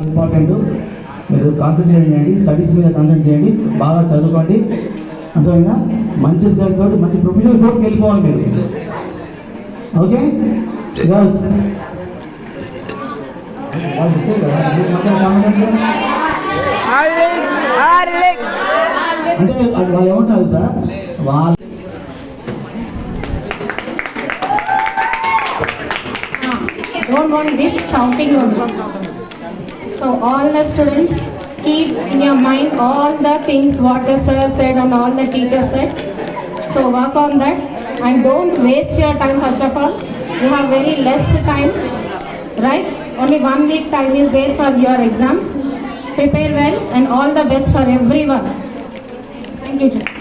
Important. మీరు concentrate చేయండి, studies మీద కాన్సన్ట్రేట్ చేయండి, బాగా చదువుకోండి. అర్థమైనా మంచి రిజల్ట్ మంచి ప్రొఫెషనల్ కోర్స్కి వెళ్ళిపోవాలి మీరు. ఓకే గర్ల్స్, అంటే వాళ్ళు ఏమంటారు సార్, వాళ్ళు don't want this shouting only. So all the students, keep in your mind all the things what the sir said and all the teachers said. So work on that and don't waste your time. First of all, you have very less time, right? Only 1 week time is there for your exams. Prepare well and all the best for everyone. Thank you.